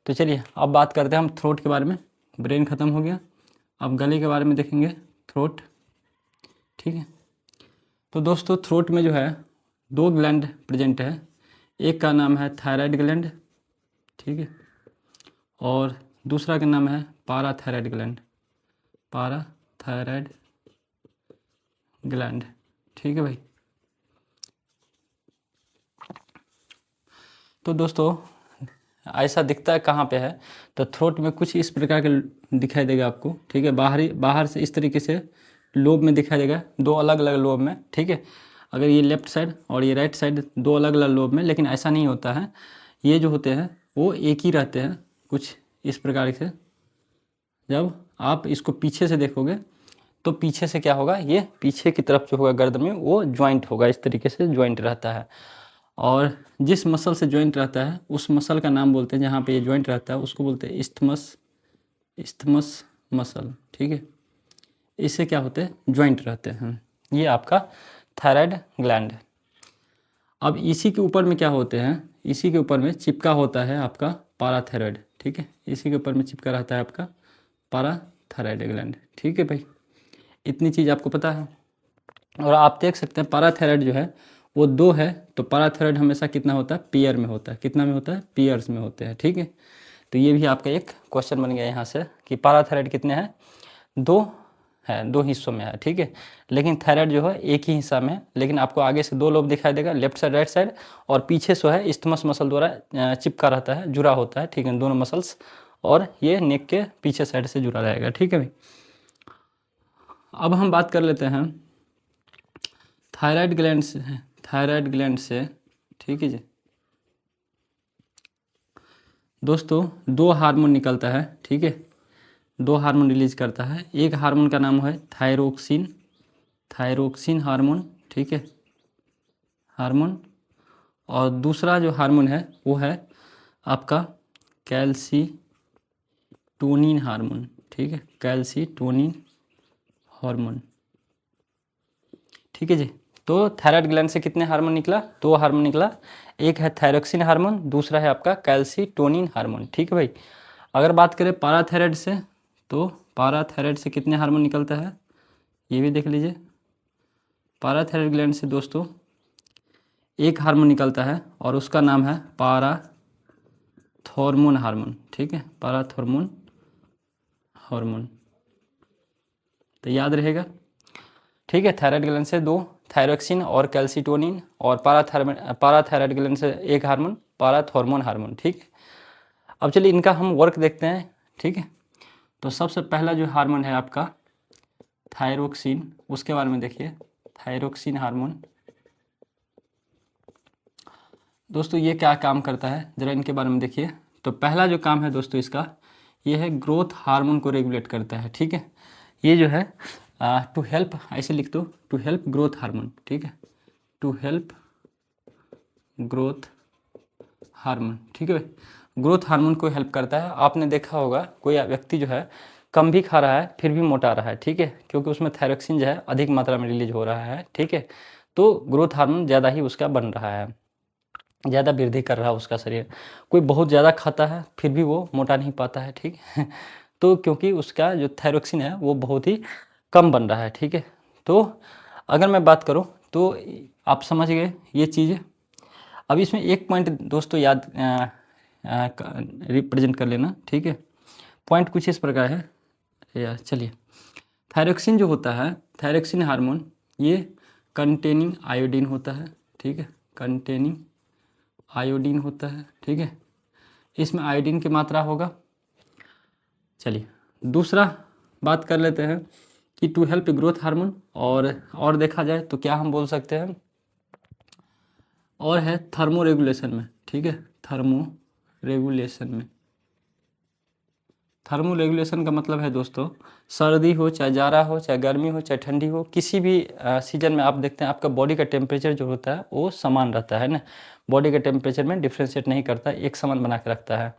तो चलिए अब बात करते हैं हम थ्रोट के बारे में। ब्रेन ख़त्म हो गया, अब गले के बारे में देखेंगे, थ्रोट। ठीक है, तो दोस्तों थ्रोट में जो है 2 ग्लैंड प्रेजेंट है। एक का नाम है थायराइड ग्लैंड, ठीक है, और दूसरा का नाम है पाराथायराइड ग्लैंड, पाराथायराइड ग्लैंड। ठीक है भाई। तो दोस्तों ऐसा दिखता है कहाँ पे है, तो थ्रोट में कुछ इस प्रकार के दिखाई देगा आपको। ठीक है, बाहर से इस तरीके से लोब में दिखाई देगा, 2 अलग अलग लोब में। ठीक है, अगर ये लेफ्ट साइड और ये राइट साइड 2 अलग अलग लोब में, लेकिन ऐसा नहीं होता है। ये जो होते हैं वो एक ही रहते हैं, कुछ इस प्रकार से। जब आप इसको पीछे से देखोगे तो पीछे से क्या होगा, ये पीछे की तरफ जो होगा गर्दन में वो ज्वाइंट होगा, इस तरीके से ज्वाइंट रहता है। और जिस मसल से ज्वाइंट रहता है उस मसल का नाम बोलते हैं, जहाँ पे ये ज्वाइंट रहता है उसको बोलते हैं इस्थमस मसल। ठीक है, इससे क्या होते हैं, ज्वाइंट रहते हैं। ये आपका थायराइड ग्लैंड। अब इसी के ऊपर में क्या होते हैं, इसी के ऊपर में चिपका होता है आपका पाराथायराइड। ठीक है, इसी के ऊपर में चिपका रहता है आपका पाराथायराइड ग्लैंड। ठीक है भाई, इतनी चीज़ आपको पता है। और आप देख सकते हैं पाराथायराइड जो है वो 2 है, तो पाराथायराइड हमेशा कितना होता है, पेयर में होता है। कितना में होता है, पेयर्स में होते हैं। ठीक है, तो ये भी आपका एक क्वेश्चन बन गया यहाँ से कि पाराथायराइड कितने हैं, 2 है, 2 हिस्सों में है। ठीक है, लेकिन थायराइड जो है एक ही हिस्सा में है, लेकिन आपको आगे से 2 लोब दिखाई देगा, लेफ्ट साइड राइट साइड, और पीछे से है इस्थमस मसल द्वारा चिपका रहता है, जुड़ा होता है। ठीक है, दोनों मसल्स, और ये नेक के पीछे साइड से जुड़ा रहेगा। ठीक है भाई, अब हम बात कर लेते हैं थायराइड ग्लैंड से, थायराइड ग्लैंड से। ठीक है जी दोस्तों, 2 हार्मोन निकलता है। ठीक है, 2 हार्मोन रिलीज करता है। एक हार्मोन का नाम है थायरोक्सिन, थायरोक्सिन हार्मोन। ठीक है, हार्मोन। और दूसरा जो हार्मोन है वो है आपका कैल्सीटोनिन हार्मोन। ठीक है, कैल्सीटोनिन हार्मोन। ठीक है जी, तो थायराइड ग्लैंड से कितने हार्मोन निकला, 2 हार्मोन निकला। एक है थायरोक्सिन हार्मोन, दूसरा है आपका कैल्सीटोनिन हार्मोन। ठीक है भाई, अगर बात करें पाराथायराइड से, तो पाराथायराइड से कितने हार्मोन निकलता है ये भी देख लीजिए। पाराथायराइड ग्लैंड से दोस्तों एक हार्मोन निकलता है और उसका नाम है पाराथॉर्मोन हार्मोन। ठीक है, पाराथॉर्मोन हार्मोन, तो याद रहेगा। ठीक है, थायराइड ग्लैंड से 2, थायरोक्सिन और कैल्सीटोनिन, और पाराथायराइड ग्लैंड से एक हार्मोन पाराथॉर्मोन हार्मोन। ठीक है, अब चलिए इनका हम वर्क देखते हैं। ठीक है, तो सबसे पहला जो हार्मोन है आपका थायरोक्सिन, उसके बारे में देखिए। थायरोक्सिन हार्मोन दोस्तों ये क्या काम करता है, ज़रा इनके बारे में देखिए। तो पहला जो काम है दोस्तों इसका, ये है ग्रोथ हार्मोन को रेगुलेट करता है। ठीक है, ये जो है टू हेल्प, ऐसे लिख दो, टू हेल्प ग्रोथ हार्मोन। ठीक है, टू हेल्प ग्रोथ हार्मोन। ठीक है, ग्रोथ हार्मोन को हेल्प करता है। आपने देखा होगा कोई व्यक्ति जो है कम भी खा रहा है फिर भी मोटा रहा है। ठीक है, क्योंकि उसमें थायरोक्सिन जो है अधिक मात्रा में रिलीज हो रहा है। ठीक है, तो ग्रोथ हार्मोन ज़्यादा ही उसका बन रहा है, ज़्यादा वृद्धि कर रहा है उसका शरीर। कोई बहुत ज़्यादा खाता है फिर भी वो मोटा नहीं पाता है। ठीक है, तो क्योंकि उसका जो थायरोक्सिन है वो बहुत ही कम बन रहा है। ठीक है, तो अगर मैं बात करूँ तो आप समझ गए ये चीज़। अब इसमें एक पॉइंट दोस्तों याद रिप्रेजेंट कर लेना। ठीक है, पॉइंट कुछ इस प्रकार है यार। चलिए, थायरोक्सिन जो होता है, थायरोक्सिन हार्मोन, ये कंटेनिंग आयोडीन होता है। ठीक है, कंटेनिंग आयोडीन होता है। ठीक है, इसमें आयोडीन की मात्रा होगा। चलिए दूसरा बात कर लेते हैं कि टू हेल्प ग्रोथ हार्मोन, और देखा जाए तो क्या हम बोल सकते हैं, और है थर्मो रेगुलेशन में। ठीक है, थर्मो रेगुलेशन में। थर्मो रेगुलेशन का मतलब है दोस्तों, सर्दी हो चाहे जाड़ा हो चाहे गर्मी हो चाहे ठंडी हो, किसी भी सीजन में आप देखते हैं आपका बॉडी का टेम्परेचर जो होता है वो समान रहता है ना। बॉडी के टेम्परेचर में डिफ्रेंशिएट नहीं करता, एक समान बना के रखता है।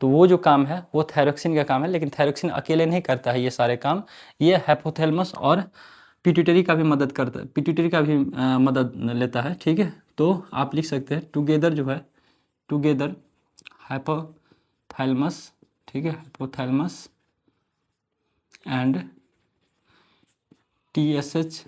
तो वो जो काम है वो थायरोक्सिन का काम है, लेकिन थायरोक्सिन अकेले नहीं करता है ये सारे काम। ये हाइपोथैलेमस और पिट्यूटरी का भी मदद करता है, पिट्यूटरी का भी मदद लेता है। ठीक है, तो आप लिख सकते हैं टुगेदर जो है, टुगेदर हाइपोथैलेमस, ठीक है, हाइपोथैलेमस एंड TSH,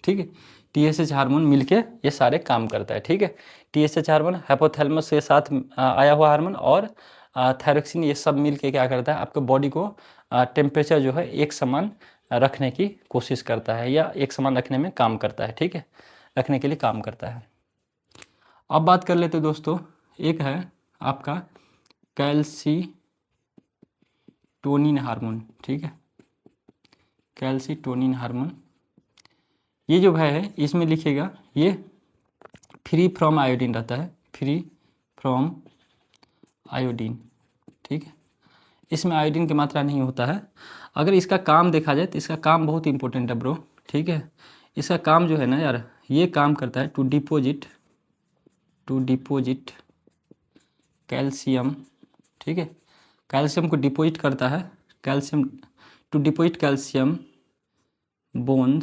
ठीक है, TSH हार्मोन मिलके ये सारे काम करता है, ठीक है। TSH हार्मोन हाइपोथैलेमस के साथ आया हुआ हार्मोन और थायरोक्सिन, ये सब मिलके क्या करता है, आपके बॉडी को टेम्परेचर जो है एक समान रखने की कोशिश करता है या एक समान रखने में काम करता है, ठीक है, रखने के लिए काम करता है। अब बात कर लेते दोस्तों, एक है आपका कैल्सीटोनिन हार्मोन, ठीक है, कैल्सीटोनिन हार्मोन। ये जो है इसमें लिखिएगा, ये फ्री फ्रॉम आयोडीन रहता है, फ्री फ्रॉम आयोडीन, ठीक है, इसमें आयोडीन की मात्रा नहीं होता है। अगर इसका काम देखा जाए तो इसका काम बहुत इंपॉर्टेंट है ब्रो, ठीक है। इसका काम जो है ना यार, ये काम करता है टू डिपोजिट कैल्शियम, ठीक है, कैल्शियम को डिपोजिट करता है, calcium to deposit calcium bone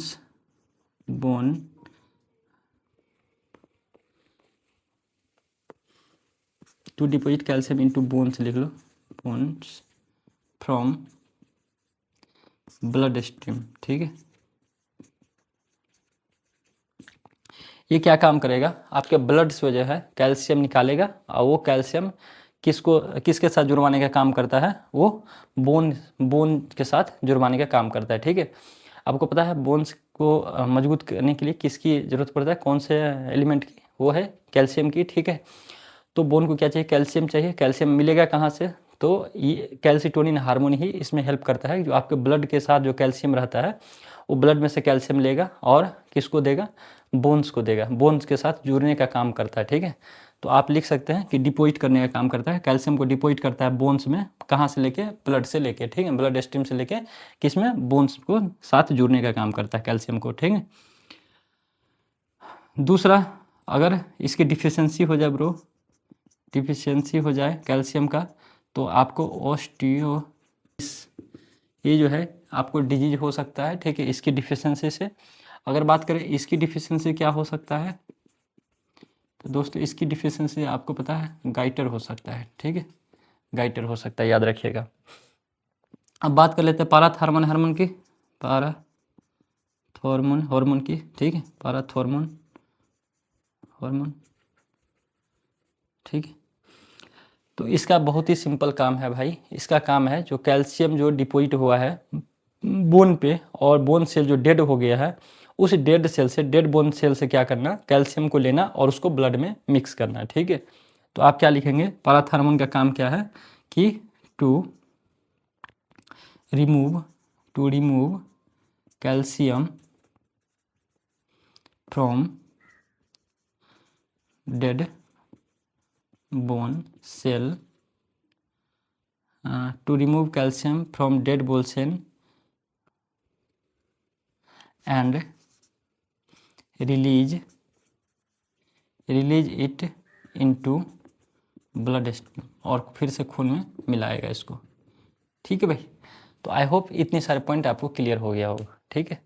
to deposit calcium into bones, लिख लो, बोन्स फ्रॉम ब्लड स्ट्रीम, ठीक है। ये क्या काम करेगा, आपके ब्लड से जो है कैल्शियम निकालेगा और वो कैल्शियम किसके साथ जुड़वाने का काम करता है, वो बोन के साथ जुड़वाने का काम करता है, ठीक है। आपको पता है बोन्स को मजबूत करने के लिए किसकी ज़रूरत पड़ता है, कौन से एलिमेंट की, वो है कैल्शियम की, ठीक है। तो बोन को क्या चाहिए, कैल्शियम चाहिए। कैल्शियम मिलेगा कहाँ से, तो ये कैल्सीटोनिन हार्मोन ही इसमें हेल्प करता है। जो आपके ब्लड के साथ जो कैल्शियम रहता है वो ब्लड में से कैल्शियम लेगा और किसको देगा, बोन्स को देगा, बोन्स के साथ जुड़ने का काम करता है, ठीक है। तो आप लिख सकते हैं कि डिपोजिट करने का काम करता है, कैल्शियम को डिपोजिट करता है बोन्स में, कहाँ से लेके, ब्लड से लेके, ठीक है, ब्लड स्ट्रीम से लेके किसमें, बोन्स को साथ जुड़ने का काम करता है कैल्शियम को, ठीक है। दूसरा, अगर इसकी डिफिशियंसी हो जाए ब्रो, डिफिशियंसी हो जाए कैल्शियम का, तो आपको ऑस्टियो, ये जो है आपको डिजीज हो सकता है, ठीक है, इसकी डिफिशियंसी से। अगर बात करें इसकी डिफिशियंसी क्या हो सकता है, तो दोस्तों इसकी डिफिशियंसी आपको पता है गाइटर हो सकता है, ठीक है, गाइटर हो सकता है, याद रखिएगा। अब बात कर लेते हैं पाराथॉर्मोन हार्मोन की, पाराथॉर्मोन हार्मोन की, ठीक है, पाराथॉर्मोन हार्मोन, ठीक है। तो इसका बहुत ही सिंपल काम है भाई, इसका काम है जो कैल्शियम जो डिपोजिट हुआ है बोन पे और बोन सेल जो डेड हो गया है, उस डेड सेल से, डेड बोन सेल से क्या करना, कैल्शियम को लेना और उसको ब्लड में मिक्स करना, ठीक है। तो आप क्या लिखेंगे, पाराथॉर्मोन का काम क्या है कि to remove calcium from dead bone cell, to remove calcium from dead bone cell and release it into blood stream, और फिर से खून में मिलाएगा इसको, ठीक है भाई। तो आई होप इतने सारे पॉइंट आपको क्लियर हो गया होगा, ठीक है।